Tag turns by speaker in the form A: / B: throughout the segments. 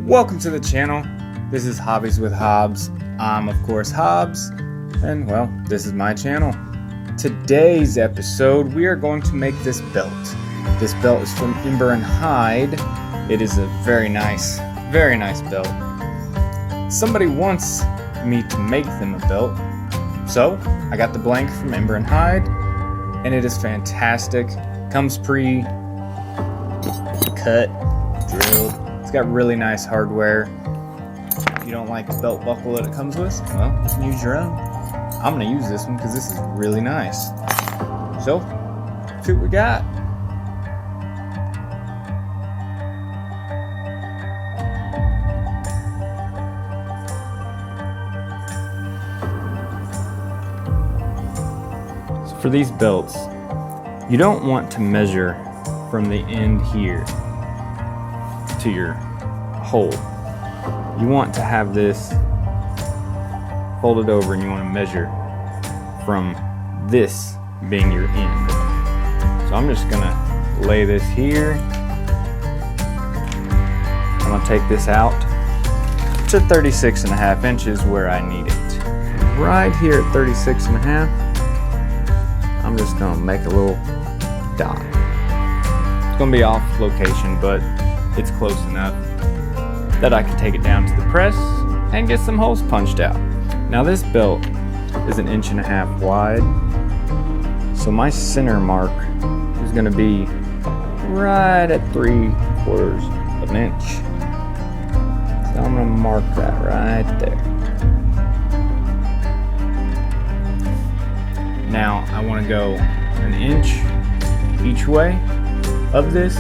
A: Welcome to the channel. This is Hobbies with Hobbs. I'm of course Hobbs, and well, this is my channel. Today's episode, we are going to make this belt. This belt is from Ember Hide. It is a very nice belt. Somebody wants me to make them a belt, so I got the blank from Ember Hide, and it is fantastic. Comes pre-cut, drilled. It's got really nice hardware. If you don't like the belt buckle that it comes with, well, you can use your own. I'm gonna use this one because this is really nice. So, see what we got. So for these belts, you don't want to measure from the end here to your hole. You want to have this folded over and you want to measure from this being your end. So I'm just gonna lay this here. I'm gonna take this out to 36.5 inches where I need it. Right here at 36.5, I'm just gonna make a little dot. It's gonna be off location, but it's close enough that I can take it down to the press and get some holes punched out. Now this belt is 1.5 inches wide, so my center mark is going to be right at 3/4 of an inch. So I'm going to mark that right there. Now I want to go 1 inch each way of this.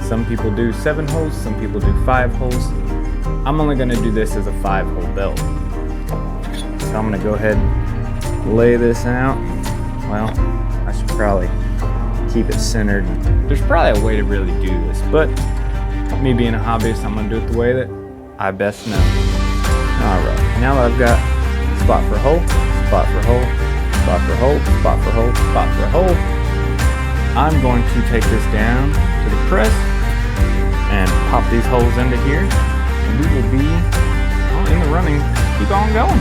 A: Some people do 7 holes, some people do 5 holes. I'm only going to do this as a 5-hole belt. So I'm going to go ahead and lay this out. Well, I should probably keep it centered. There's probably a way to really do this, but me being a hobbyist, I'm going to do it the way that I best know. Alright, now that I've got spot for hole, spot for hole, spot for hole, spot for hole, spot for hole, I'm going to take this down to the press and pop these holes into here, and we will be in the running. Keep on going.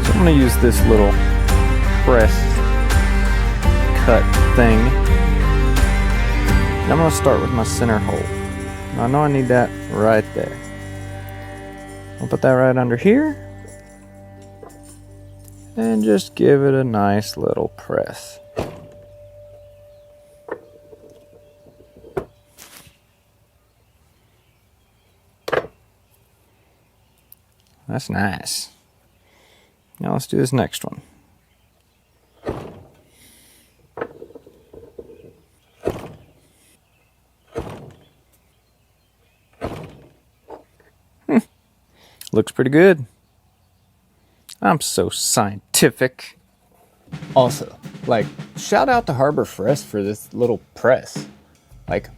A: So I'm going to use this little press cut thing. And I'm going to start with my center hole. Now I know I need that right there. I'll put that right under here and just give it a nice little press. That's nice. Now let's do this next one. Looks pretty good. I'm so scientific. Also, shout out to Harbor Freight for this little press.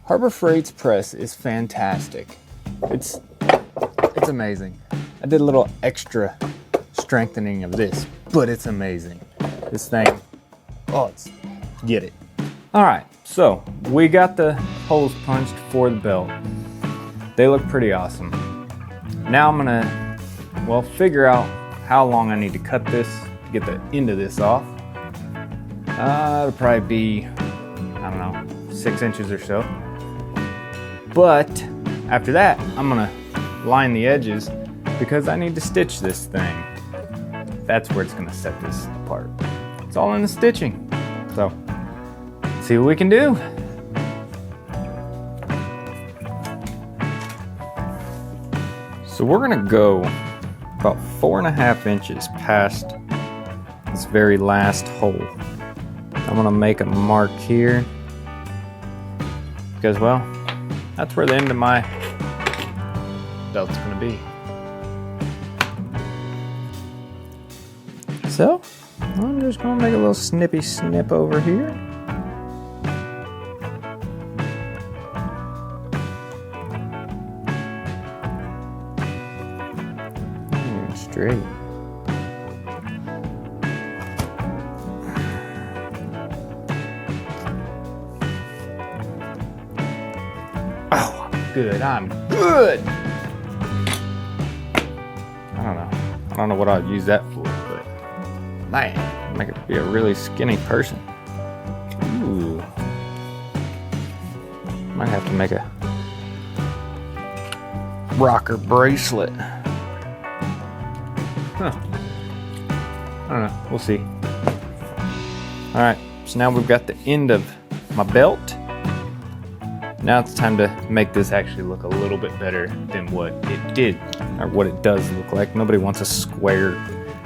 A: Harbor Freight's press is fantastic. It's amazing. I did a little extra strengthening of this, but it's amazing. This thing, get it. All right, so we got the holes punched for the belt. They look pretty awesome. Now I'm gonna, figure out how long I need to cut this to get the end of this off. It'll probably be, 6 inches or so. But after that, I'm gonna line the edges because I need to stitch this thing. That's where it's gonna set this apart. It's all in the stitching. So, see what we can do. So we're gonna go about 4.5 inches past this very last hole. I'm gonna make a mark here because, that's where the end of my belt's gonna be. So, I'm just gonna make a little snippy snip over here. Straight. good. I'm good. I don't know what I'd use that for, but man, make it be a really skinny person. Ooh. Might have to make a rocker bracelet. Huh. I don't know. We'll see. All right. So now we've got the end of my belt. Now it's time to make this actually look a little bit better than what it did, or what it does look like. Nobody wants a square,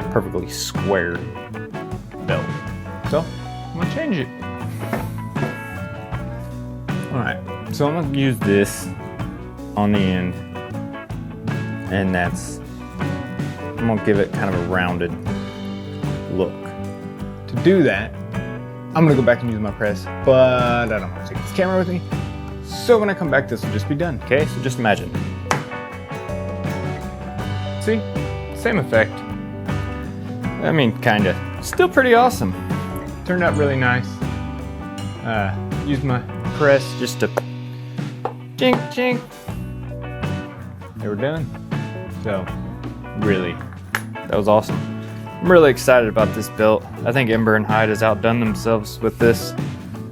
A: perfectly square belt. So I'm gonna change it. All right. So I'm gonna use this on the end, and I'm gonna give it kind of a rounded look. To do that, I'm gonna go back and use my press, but I don't want to take this camera with me. So when I come back, this will just be done, okay? So just imagine. See? Same effect. I mean, kinda. Still pretty awesome. Turned out really nice. Use my press just to chink, chink. They were done. So, really, that was awesome. I'm really excited about this belt. I think Ember and Hide has outdone themselves with this.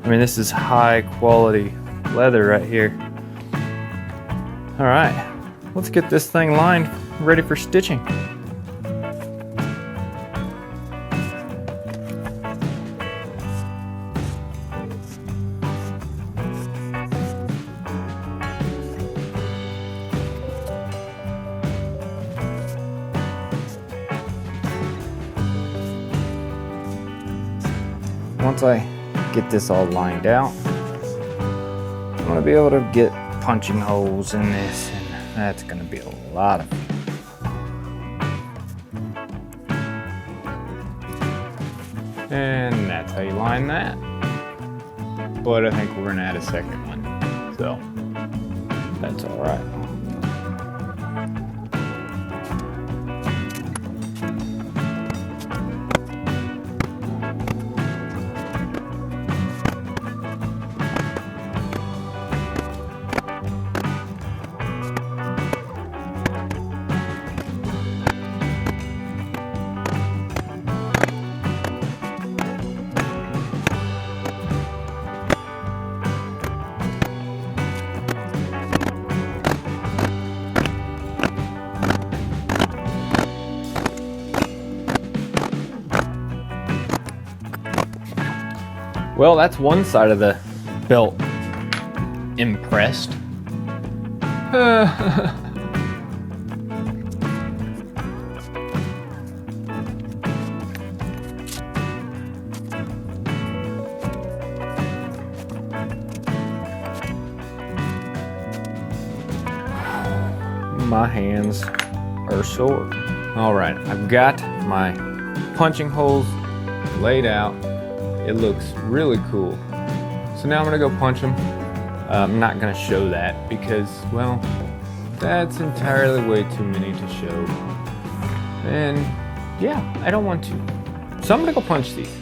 A: I mean, this is high quality leather right here. All right, let's get this thing lined, ready for stitching. Once I get this all lined out, I'm gonna be able to get punching holes in this, and that's gonna be a lot of fun. And that's how you line that. But I think we're gonna add a second one, so that's all right. Well, that's one side of the belt impressed. My hands are sore. All right, I've got my punching holes laid out. It looks really cool. So now I'm gonna go punch them. I'm not gonna show that because, well, that's entirely way too many to show. And yeah, I don't want to. So I'm gonna go punch these.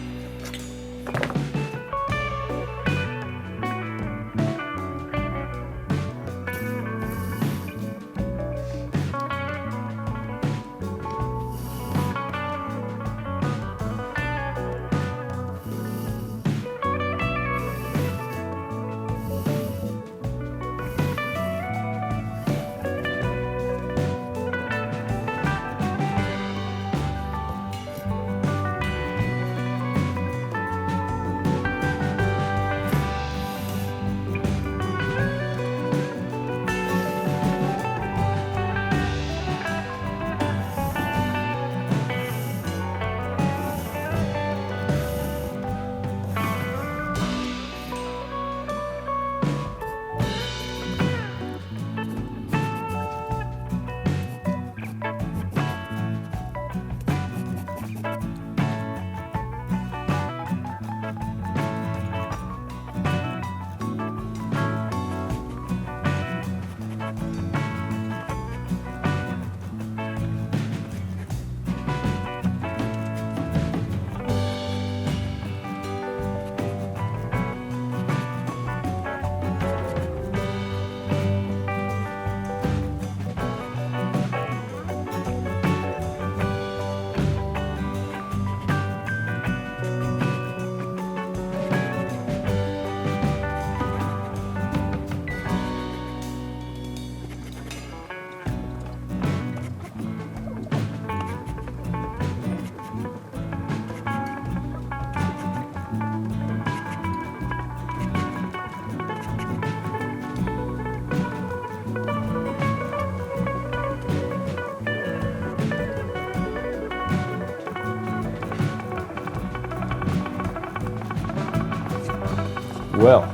A: Well,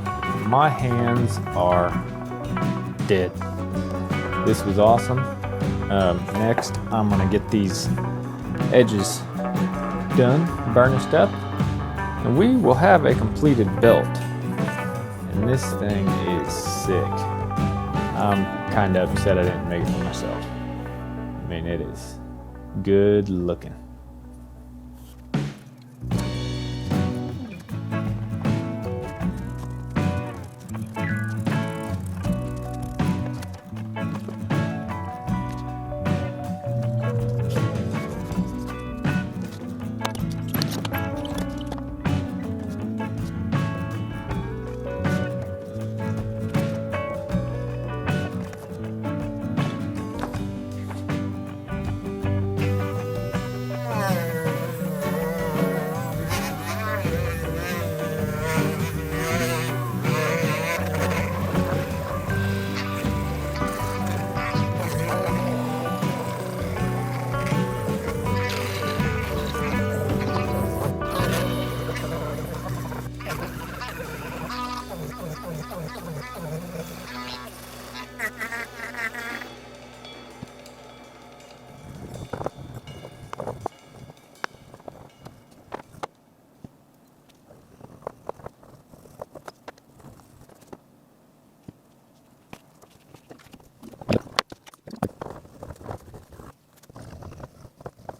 A: my hands are dead. This was awesome. Next, I'm gonna get these edges done, burnished up, and we will have a completed belt. And this thing is sick. I'm kind of upset I didn't make it for myself. I mean, it is good looking.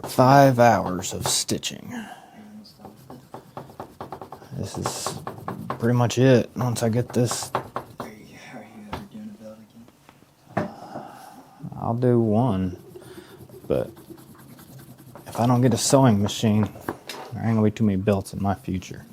A: Five hours of stitching. This is pretty much it. Once I get this,
B: Are you ever doing a belt again?
A: I'll do one. But if I don't get a sewing machine, there ain't gonna be too many belts in my future.